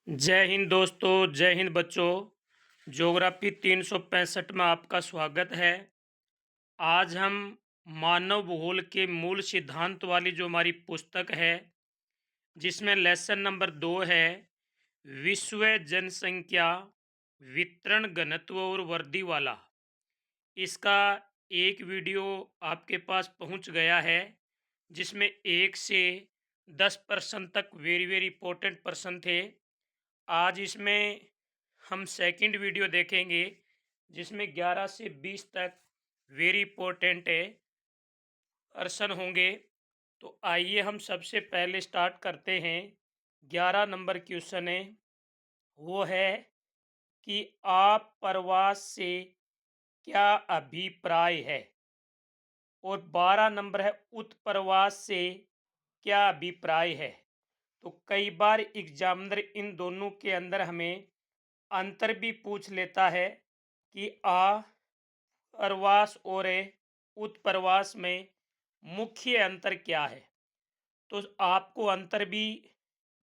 जय हिंद दोस्तों, जय हिंद बच्चों। ज्योग्राफी 365 में आपका स्वागत है। आज हम मानव भूगोल के मूल सिद्धांत वाली जो हमारी पुस्तक है, जिसमें लेसन नंबर 2 है, विश्व जनसंख्या वितरण घनत्व और वृद्धि वाला। इसका एक वीडियो आपके पास पहुंच गया है, जिसमें 1 से 10% तक वेरी वेरी इंपॉर्टेंट प्रश्न थे। आज इसमें हम सेकंड वीडियो देखेंगे, जिसमें 11 से 20 तक वेरी इंपॉर्टेंट है प्रश्न होंगे। तो आइए हम सबसे पहले स्टार्ट करते हैं। 11 नंबर क्वेश्चन है, वो है कि आप प्रवास से क्या अभिप्राय है। और 12 नंबर है, उत्प्रवास से क्या अभिप्राय है। तो कई बार एग्जामिनर इन दोनों के अंदर हमें अंतर भी पूछ लेता है कि प्रवास और उत्प्रवास में मुख्य अंतर क्या है। तो आपको अंतर भी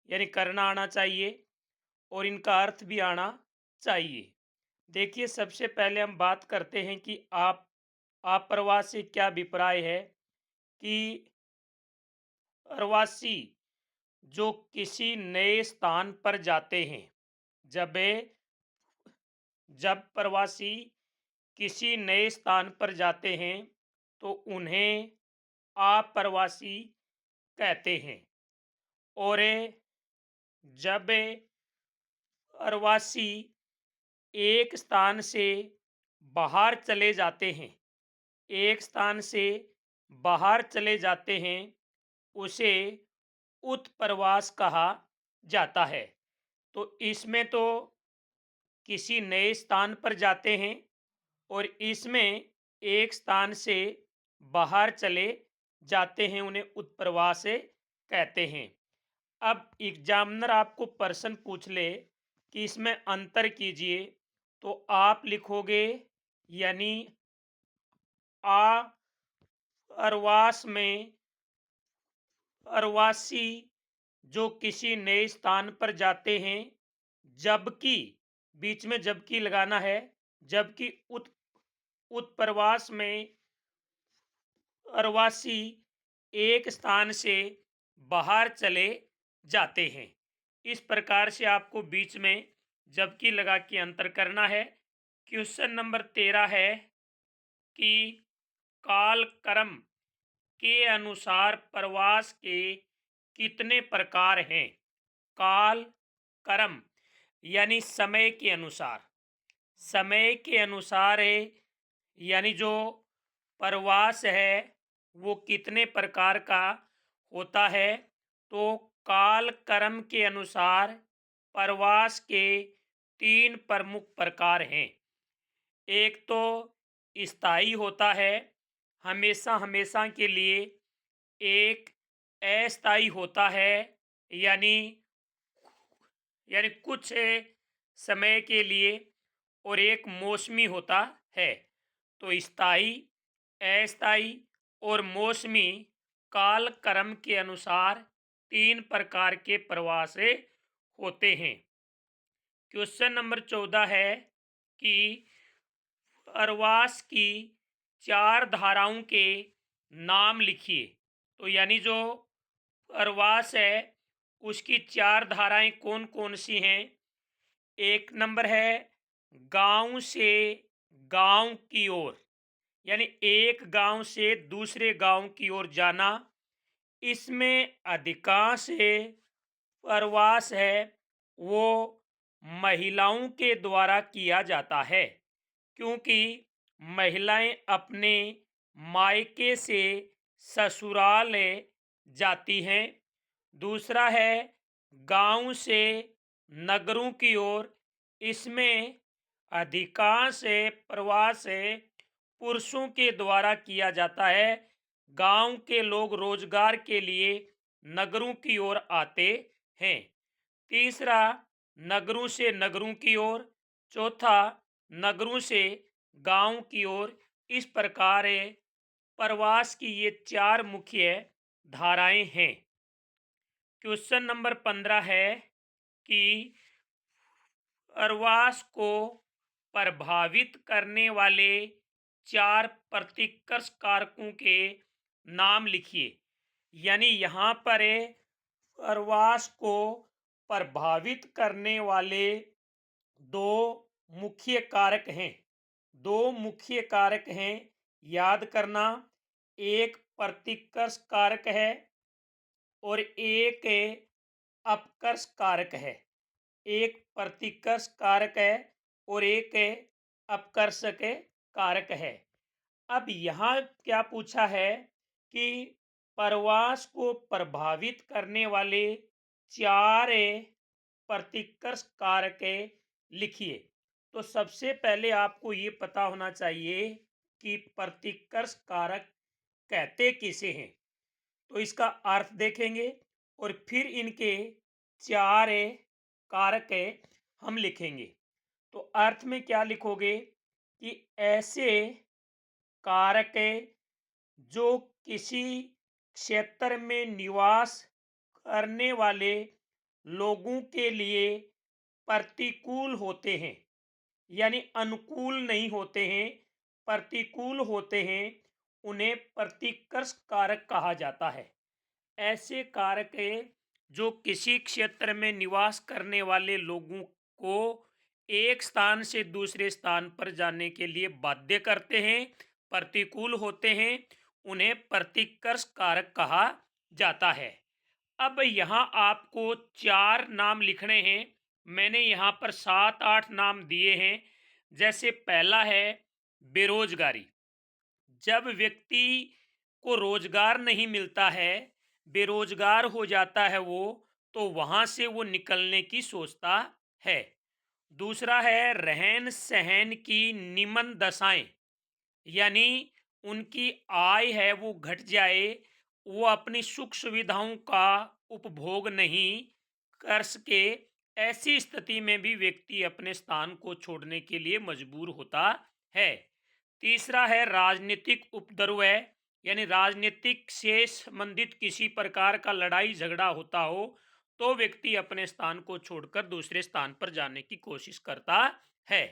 यानी करना आना चाहिए और इनका अर्थ भी आना चाहिए। देखिए, सबसे पहले हम बात करते हैं कि प्रवास से क्या अभिप्राय है। कि प्रवासी जो किसी नए स्थान पर जाते हैं, जब जब प्रवासी किसी नए स्थान पर जाते हैं तो उन्हें अप्रवासी कहते हैं। और जब प्रवासी एक स्थान से बाहर चले जाते हैं, एक स्थान से बाहर चले जाते हैं, उसे उत्प्रवास कहा जाता है। तो इसमें तो किसी नए स्थान पर जाते हैं और इसमें एक स्थान से बाहर चले जाते हैं, उन्हें उत्प्रवास कहते हैं। अब एग्जामिनर आपको प्रश्न पूछ ले कि इसमें अंतर कीजिए, तो आप लिखोगे यानी प्रवास में प्रवासी जो किसी नए स्थान पर जाते हैं, जबकि बीच में जबकि लगाना है, जबकि उत्प्रवास में प्रवासी एक स्थान से बाहर चले जाते हैं। इस प्रकार से आपको बीच में जबकि लगा के अंतर करना है। क्वेश्चन नंबर 13 है कि कालक्रम के अनुसार प्रवास के कितने प्रकार हैं। काल क्रम यानी समय के अनुसार, समय के अनुसार है, यानी जो प्रवास है वो कितने प्रकार का होता है। तो काल क्रम के अनुसार प्रवास के 3 प्रमुख प्रकार हैं। एक तो स्थायी होता है, हमेशा हमेशा के लिए। एक अस्थायी होता है, यानी यानी कुछ समय के लिए। और एक मौसमी होता है। तो स्थायी, अस्थायी और मौसमी काल क्रम के अनुसार 3 प्रकार के प्रवास होते हैं। क्वेश्चन नंबर 14 है कि प्रवास की 4 धाराओं के नाम लिखिए। तो यानी जो प्रवास है उसकी 4 धाराएं कौन कौन सी हैं। एक नंबर है गांव से गांव की ओर, यानी एक गांव से दूसरे गांव की ओर जाना। इसमें अधिकांश प्रवास है वो महिलाओं के द्वारा किया जाता है, क्योंकि महिलाएं अपने मायके से ससुराल जाती हैं। दूसरा है गांव से नगरों की ओर। इसमें अधिकांश प्रवास पुरुषों के द्वारा किया जाता है। गांव के लोग रोजगार के लिए नगरों की ओर आते हैं। तीसरा, नगरों से नगरों की ओर। चौथा, नगरों से गांव की ओर। इस प्रकार प्रवास की ये 4 मुख्य धाराएं हैं। क्वेश्चन नंबर 15 है कि प्रवास को प्रभावित करने वाले 4 प्रतिकर्ष कारकों के नाम लिखिए। यानी यहाँ पर प्रवास को प्रभावित करने वाले दो मुख्य कारक हैं। दो मुख्य कारक हैं, याद करना। एक प्रतिकर्ष कारक है और एक अपकर्ष कारक है। एक प्रतिकर्ष कारक है और एक अपकर्षक कारक है। अब यहाँ क्या पूछा है कि प्रवास को प्रभावित करने वाले 4 प्रतिकर्ष कारक लिखिए। तो सबसे पहले आपको ये पता होना चाहिए कि प्रतिकर्ष कारक कहते किसे हैं। तो इसका अर्थ देखेंगे और फिर इनके 4 कारक हम लिखेंगे। तो अर्थ में क्या लिखोगे कि ऐसे कारक जो किसी क्षेत्र में निवास करने वाले लोगों के लिए प्रतिकूल होते हैं, यानी अनुकूल नहीं होते हैं, प्रतिकूल होते हैं, उन्हें प्रतिकर्ष कारक कहा जाता है। ऐसे कारक जो किसी क्षेत्र में निवास करने वाले लोगों को एक स्थान से दूसरे स्थान पर जाने के लिए बाध्य करते हैं, प्रतिकूल होते हैं, उन्हें प्रतिकर्ष कारक कहा जाता है। अब यहाँ आपको 4 नाम लिखने हैं। मैंने यहाँ पर 7-8 नाम दिए हैं। जैसे पहला है बेरोजगारी। जब व्यक्ति को रोजगार नहीं मिलता है, बेरोजगार हो जाता है वो, तो वहां से वो निकलने की सोचता है। दूसरा है रहन सहन की निम्न दशाएं, यानी उनकी आय है वो घट जाए, वो अपनी सुख सुविधाओं का उपभोग नहीं कर सके। ऐसी स्थिति में भी व्यक्ति अपने स्थान को छोड़ने के लिए मजबूर होता है। तीसरा है राजनीतिक उपद्रव, यानी राजनीतिक से संबंधित किसी प्रकार का लड़ाई झगड़ा होता हो तो व्यक्ति अपने स्थान को छोड़कर दूसरे स्थान पर जाने की कोशिश करता है।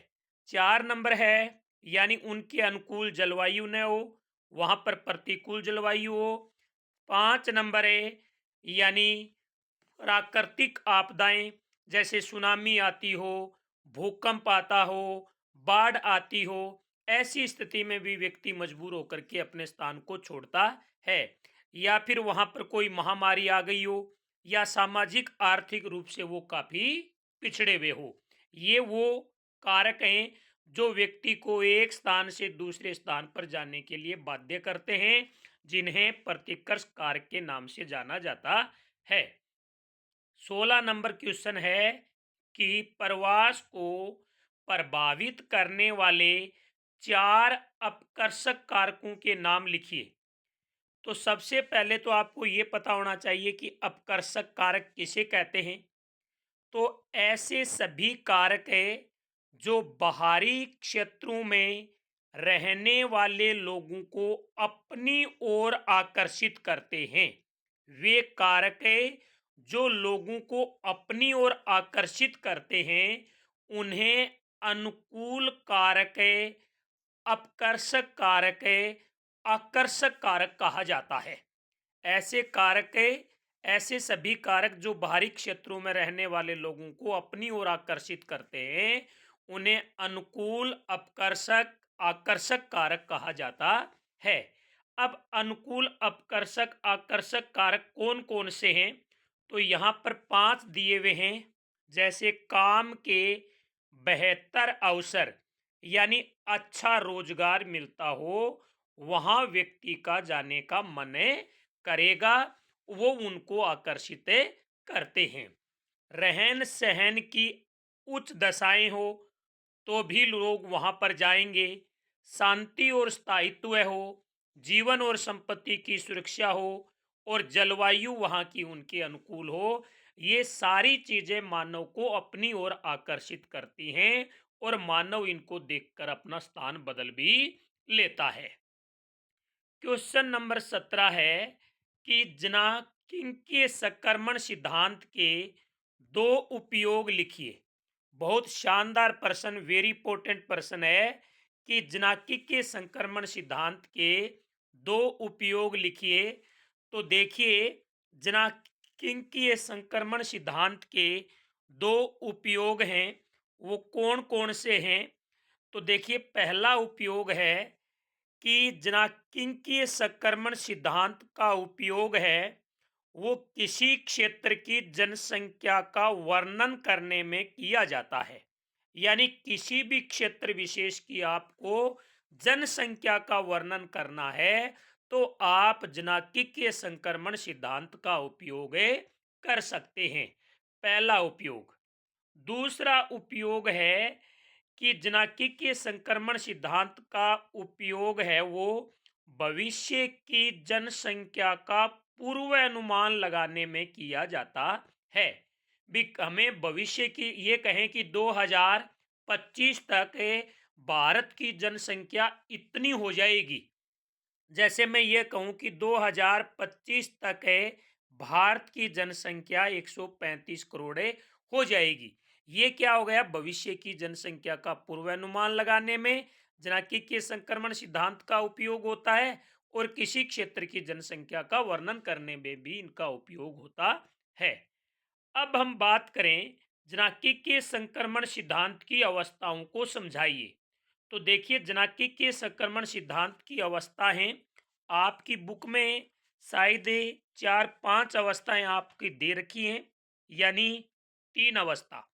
4 नंबर है यानी उनके अनुकूल जलवायु न हो, वहां पर प्रतिकूल जलवायु हो। 5 नंबर है यानी प्राकृतिक आपदाएं, जैसे सुनामी आती हो, भूकंप आता हो, बाढ़ आती हो। ऐसी स्थिति में भी व्यक्ति मजबूर होकर के अपने स्थान को छोड़ता है। या फिर वहां पर कोई महामारी आ गई हो, या सामाजिक आर्थिक रूप से वो काफी पिछड़े हुए हो। ये वो कारक हैं जो व्यक्ति को एक स्थान से दूसरे स्थान पर जाने के लिए बाध्य करते हैं, जिन्हें प्रतिकर्ष कारक के नाम से जाना जाता है। 16 नंबर क्वेश्चन है कि प्रवास को प्रभावित करने वाले 4 अपकर्षक कारकों के नाम लिखिए। तो सबसे पहले तो आपको ये पता होना चाहिए कि अपकर्षक कारक किसे कहते हैं। तो ऐसे सभी कारक हैं जो बाहरी क्षेत्रों में रहने वाले लोगों को अपनी ओर आकर्षित करते हैं। वे कारक हैं जो लोगों को अपनी ओर आकर्षित करते हैं, उन्हें अनुकूल कारक, अपकर्षक कारक, आकर्षक कारक कहा जाता है। ऐसे कारक, ऐसे सभी कारक जो बाहरी क्षेत्रों में रहने वाले लोगों को अपनी ओर आकर्षित करते हैं, उन्हें अनुकूल, अपकर्षक, आकर्षक कारक कहा जाता है। अब अनुकूल, अपकर्षक, आकर्षक कारक कौन कौन से हैं? तो यहाँ पर 5 दिए हुए हैं। जैसे काम के बेहतर अवसर, यानी अच्छा रोजगार मिलता हो, वहां व्यक्ति का जाने का मन करेगा, वो उनको आकर्षित करते हैं। रहन सहन की उच्च दशाएं हो तो भी लोग वहां पर जाएंगे। शांति और स्थायित्व हो, जीवन और संपत्ति की सुरक्षा हो, और जलवायु वहां की उनके अनुकूल हो, ये सारी चीजें मानव को अपनी ओर आकर्षित करती हैं और मानव इनको देखकर अपना स्थान बदल भी लेता है। क्वेश्चन नंबर 17 है कि जनाकिंग के सकर्मण सिद्धांत के 2 उपयोग लिखिए। बहुत शानदार प्रश्न, वेरी इंपॉर्टेंट प्रश्न है कि जनाकिक संक्रमण सिद्धांत के दो उपयोग लिखिए। तो देखिए, जनाकिंकीय संक्रमण सिद्धांत के दो उपयोग हैं, वो कौन कौन से हैं। तो देखिए, पहला उपयोग है कि जनाकिंकीय संक्रमण सिद्धांत का उपयोग है वो किसी क्षेत्र की जनसंख्या का वर्णन करने में किया जाता है। यानी किसी भी क्षेत्र विशेष की आपको जनसंख्या का वर्णन करना है तो आप जनाकिक संक्रमण सिद्धांत का उपयोग कर सकते हैं। पहला उपयोग। दूसरा उपयोग है कि जनाकिक संक्रमण सिद्धांत का उपयोग है वो भविष्य की जनसंख्या का पूर्वानुमान लगाने में किया जाता है। भी हमें भविष्य की ये कहें कि 2025 तक भारत की जनसंख्या इतनी हो जाएगी। जैसे मैं ये कहूं कि 2025 तक है भारत की जनसंख्या 135 करोड़ हो जाएगी। ये क्या हो गया, भविष्य की जनसंख्या का पूर्वानुमान लगाने में जनाकिक संक्रमण सिद्धांत का उपयोग होता है और किसी क्षेत्र की जनसंख्या का वर्णन करने में भी इनका उपयोग होता है। अब हम बात करें जनाकिक संक्रमण सिद्धांत की अवस्थाओं को समझाइए। तो देखिए, जनाकिक संक्रमण सिद्धांत की अवस्था है आपकी बुक में शायद 4-5 अवस्थाएं आपकी दे रखी हैं, यानी 3 अवस्था।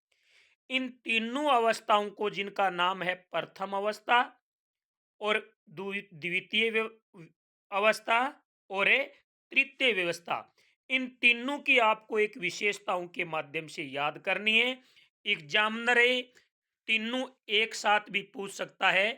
इन तीनों अवस्थाओं को जिनका नाम है प्रथम अवस्था और द्वितीय अवस्था और तृतीय व्यवस्था, इन तीनों की आपको एक विशेषताओं के माध्यम से याद करनी है। एग्जामिनर तीनों एक साथ भी पूछ सकता है,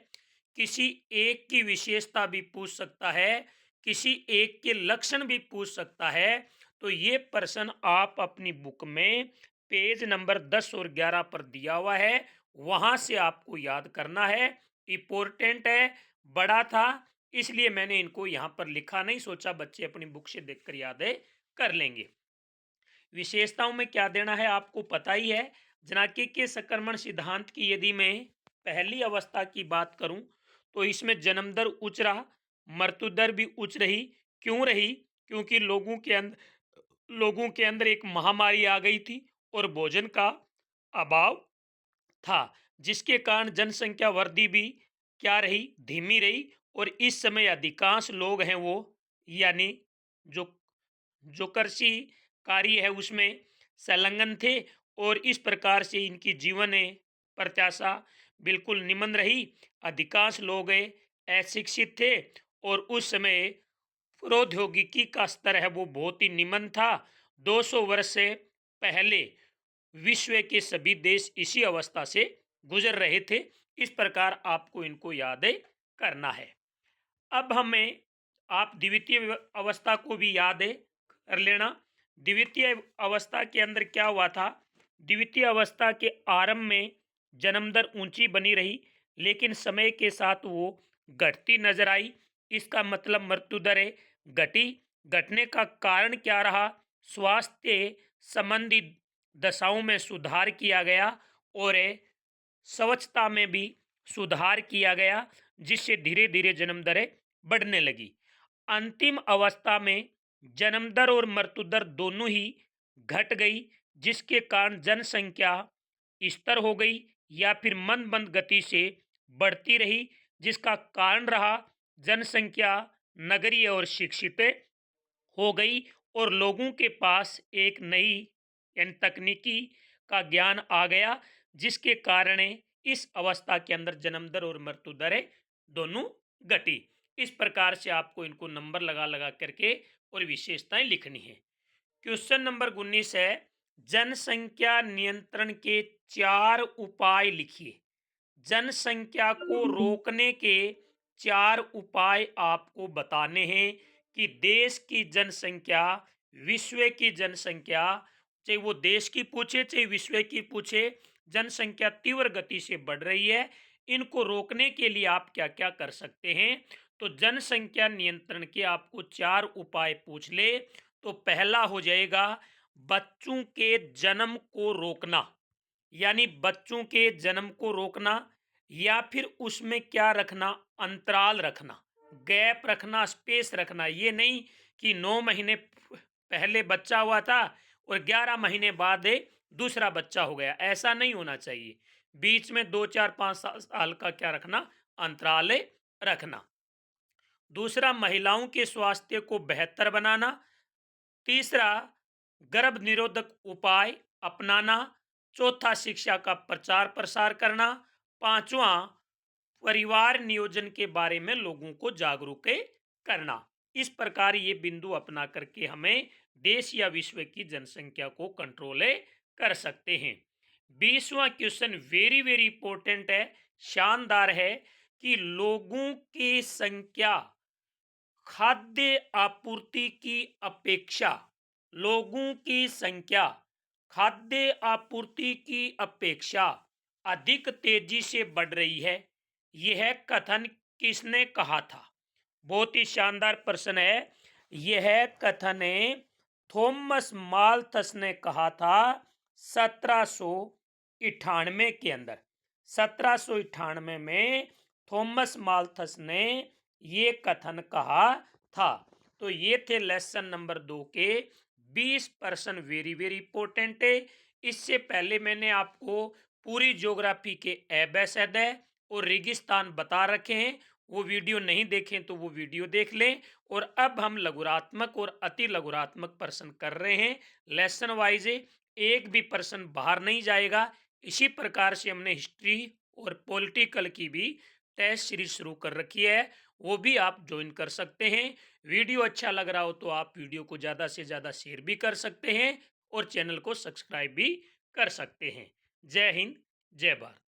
किसी एक की विशेषता भी पूछ सकता है, किसी एक के लक्षण भी पूछ सकता है। तो ये प्रश्न आप अपनी बुक में पेज नंबर 10 और 11 पर दिया हुआ है, वहां से आपको याद करना है। इंपॉर्टेंट है, बड़ा था, इसलिए मैंने इनको यहां पर लिखा नहीं, सोचा बच्चे अपनी बुक से देखकर याद कर लेंगे। विशेषताओं में क्या देना है आपको पता ही है। जनाकिक के संक्रमण सिद्धांत की यदि मैं पहली अवस्था की बात करूं तो इसमें जन्म दर उच्च रहा, मृत्यु दर भी उच्च रही। क्यों रही? क्योंकि लोगों के अंदर एक महामारी आ गई थी और भोजन का अभाव था, जिसके कारण जनसंख्या वृद्धि भी क्या रही, धीमी रही। और इस समय अधिकांश लोग हैं वो, यानी जो जो कृषि कार्य है उसमें संलग्न थे और इस प्रकार से इनकी जीवन प्रत्याशा बिल्कुल निम्न रही। अधिकांश लोग अशिक्षित थे और उस समय प्रौद्योगिकी का स्तर है वो बहुत ही निम्न था। 200 वर्ष से पहले विश्व के सभी देश इसी अवस्था से गुजर रहे थे। इस प्रकार आपको इनको याद करना है। अब हमें आप द्वितीय अवस्था को भी याद कर लेना। द्वितीय अवस्था के अंदर क्या हुआ था? द्वितीय अवस्था के आरंभ में जन्म दर ऊंची बनी रही, लेकिन समय के साथ वो घटती नजर आई। इसका मतलब मृत्यु दर घटी। घटने का कारण क्या रहा? स्वास्थ्य संबंधी दशाओं में सुधार किया गया और स्वच्छता में भी सुधार किया गया, जिससे धीरे धीरे जन्म दरें बढ़ने लगी। अंतिम अवस्था में जन्म दर और मृत्यु दर दोनों ही घट गई, जिसके कारण जनसंख्या स्थिर हो गई या फिर मंद मंद गति से बढ़ती रही, जिसका कारण रहा जनसंख्या नगरीय और शिक्षित हो गई और लोगों के पास एक नई यानी तकनीकी का ज्ञान आ गया, जिसके कारण इस अवस्था के अंदर जन्म दर और मृत्यु दरें दोनों घटी। इस प्रकार से आपको इनको नंबर लगा लगा करके और विशेषताएं लिखनी है। क्वेश्चन नंबर 19 है, जनसंख्या नियंत्रण के 4 उपाय लिखिए। जनसंख्या को रोकने के 4 उपाय आपको बताने हैं कि देश की जनसंख्या, विश्व की जनसंख्या, चाहे वो देश की पूछे चाहे विश्व की पूछे, जनसंख्या तीव्र गति से बढ़ रही है। इनको रोकने के लिए आप क्या क्या कर सकते हैं? तो जनसंख्या नियंत्रण के आपको 4 उपाय पूछ ले तो पहला हो जाएगा बच्चों के जन्म को रोकना। यानी बच्चों के जन्म को रोकना, या फिर उसमें क्या रखना, अंतराल रखना, गैप रखना, स्पेस रखना। ये नहीं कि 9 महीने पहले बच्चा हुआ था और 11 महीने बाद दूसरा बच्चा हो गया, ऐसा नहीं होना चाहिए। बीच में 2 4 5 साल का क्या रखना, अंतराल रखना। दूसरा, महिलाओं के स्वास्थ्य को बेहतर बनाना। तीसरा, गर्भ निरोधक उपाय अपनाना। चौथा, शिक्षा का प्रचार प्रसार करना। पांचवा, परिवार नियोजन के बारे में लोगों को जागरूक करना। इस प्रकार ये बिंदु अपना करके हमें देश या विश्व की जनसंख्या को कंट्रोल कर सकते हैं। 20वां क्वेश्चन वेरी वेरी इंपॉर्टेंट है, शानदार है, कि लोगों की संख्या खाद्य आपूर्ति की अपेक्षा, लोगों की संख्या खाद्य आपूर्ति की अपेक्षा अधिक तेजी से बढ़ रही है। यह कथन किसने कहा था? बहुत ही शानदार प्रश्न है। यह कथन थॉमस माल्थस ने कहा था 1798 के अंदर। 1798 में थॉमस माल्थस ने ये कथन कहा था। तो ये थे लेसन नंबर 2 के 20 पर्सन वेरी वेरी इंपॉर्टेंट है। इससे पहले मैंने आपको पूरी ज्योग्राफी के एबैसद और रेगिस्तान बता रखे हैं। वो वीडियो नहीं देखें तो वो वीडियो देख लें। और अब हम लघुरात्मक और अति लघुरात्मक प्रश्न कर रहे हैं लेसन वाइज। एक भी प्रश्न बाहर नहीं जाएगा। इसी प्रकार से हमने हिस्ट्री और पॉलिटिकल की भी टेस्ट सीरीज शुरू कर रखी है, वो भी आप ज्वाइन कर सकते हैं। वीडियो अच्छा लग रहा हो तो आप वीडियो को ज़्यादा से ज़्यादा शेयर भी कर सकते हैं और चैनल को सब्सक्राइब भी कर सकते हैं। जय हिंद, जय भारत।